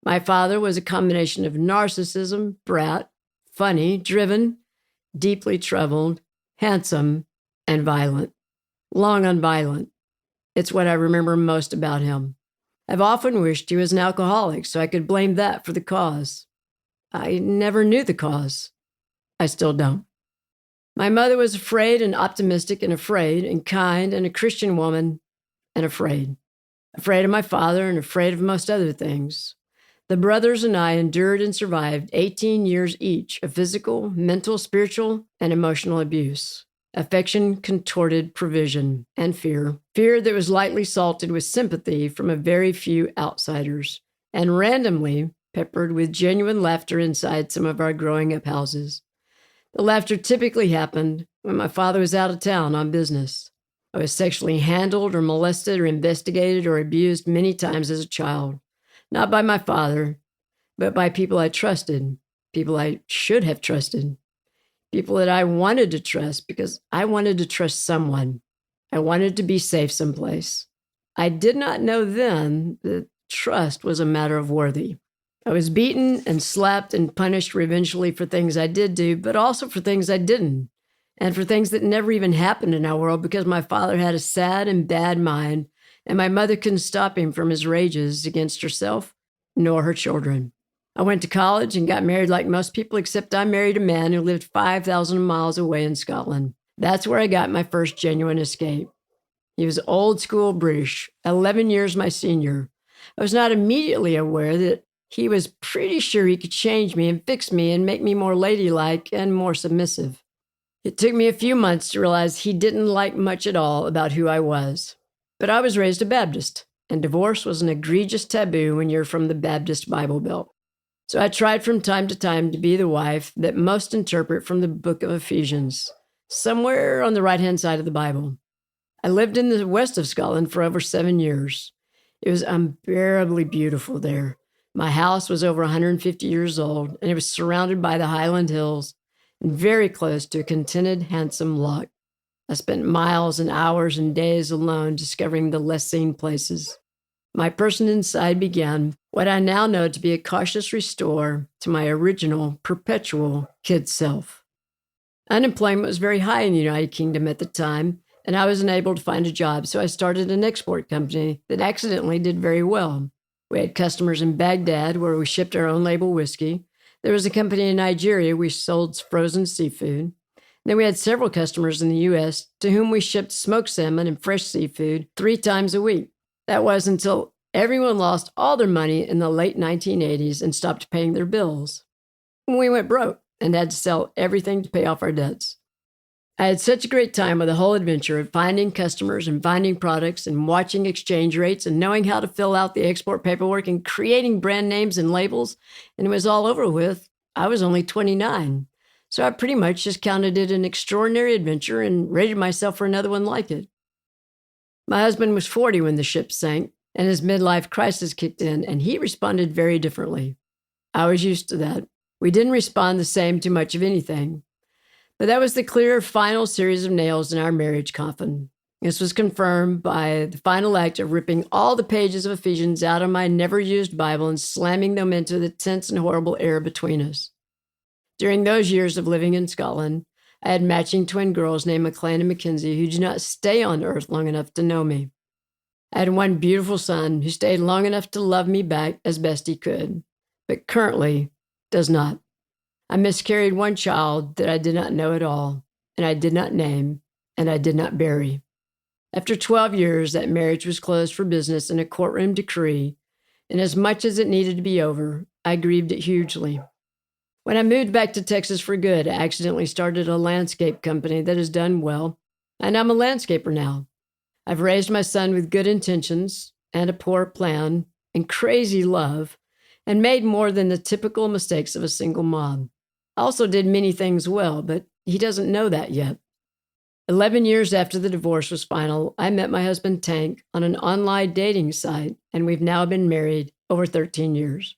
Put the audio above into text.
My father was a combination of narcissism, brat, funny, driven, deeply troubled, handsome, and violent. Long unviolent. It's what I remember most about him. I've often wished he was an alcoholic so I could blame that for the cause. I never knew the cause. I still don't. My mother was afraid and optimistic and afraid and kind and a Christian woman and afraid. Afraid of my father and afraid of most other things. The brothers and I endured and survived 18 years each of physical, mental, spiritual, and emotional abuse. Affection contorted provision and fear. Fear that was lightly salted with sympathy from a very few outsiders, and randomly peppered with genuine laughter inside some of our growing up houses. The laughter typically happened when my father was out of town on business. I was sexually handled or molested or investigated or abused many times as a child. Not by my father, but by people I trusted, people I should have trusted, people that I wanted to trust because I wanted to trust someone. I wanted to be safe someplace. I did not know then that trust was a matter of worthy. I was beaten and slapped and punished revengefully for things I did do, but also for things I didn't, and for things that never even happened in our world because my father had a sad and bad mind, and my mother couldn't stop him from his rages against herself nor her children. I went to college and got married like most people, except I married a man who lived 5,000 miles away in Scotland. That's where I got my first genuine escape. He was old school British, 11 years my senior. I was not immediately aware that he was pretty sure he could change me and fix me and make me more ladylike and more submissive. It took me a few months to realize he didn't like much at all about who I was. But I was raised a Baptist, and divorce was an egregious taboo when you're from the Baptist Bible Belt. So I tried from time to time to be the wife that most interpret from the book of Ephesians, somewhere on the right-hand side of the Bible. I lived in the west of Scotland for over 7 years. It was unbearably beautiful there. My house was over 150 years old, and it was surrounded by the Highland Hills and very close to a contented, handsome loch. I spent miles and hours and days alone discovering the less seen places. My person inside began what I now know to be a cautious restore to my original, perpetual kid self. Unemployment was very high in the United Kingdom at the time, and I was unable to find a job, so I started an export company that accidentally did very well. We had customers in Baghdad, where we shipped our own label whiskey. There was a company in Nigeria we sold frozen seafood. Then we had several customers in the U.S. to whom we shipped smoked salmon and fresh seafood 3 times a week. That was until everyone lost all their money in the late 1980s and stopped paying their bills. We went broke and had to sell everything to pay off our debts. I had such a great time with the whole adventure of finding customers and finding products and watching exchange rates and knowing how to fill out the export paperwork and creating brand names and labels. And it was all over with. I was only 29. So I pretty much just counted it an extraordinary adventure and rated myself for another one like it. My husband was 40 when the ship sank, and his midlife crisis kicked in, and he responded very differently. I was used to that. We didn't respond the same to much of anything. But that was the clear final series of nails in our marriage coffin. This was confirmed by the final act of ripping all the pages of Ephesians out of my never-used Bible and slamming them into the tense and horrible air between us. During those years of living in Scotland, I had matching twin girls named McLean and Mackenzie who did not stay on earth long enough to know me. I had one beautiful son who stayed long enough to love me back as best he could, but currently does not. I miscarried one child that I did not know at all, and I did not name, and I did not bury. After 12 years, that marriage was closed for business in a courtroom decree, and as much as it needed to be over, I grieved it hugely. When I moved back to Texas for good, I accidentally started a landscape company that has done well, and I'm a landscaper now. I've raised my son with good intentions and a poor plan and crazy love, and made more than the typical mistakes of a single mom. I also did many things well, but he doesn't know that yet. 11 years after the divorce was final, I met my husband Tank on an online dating site, and we've now been married over 13 years.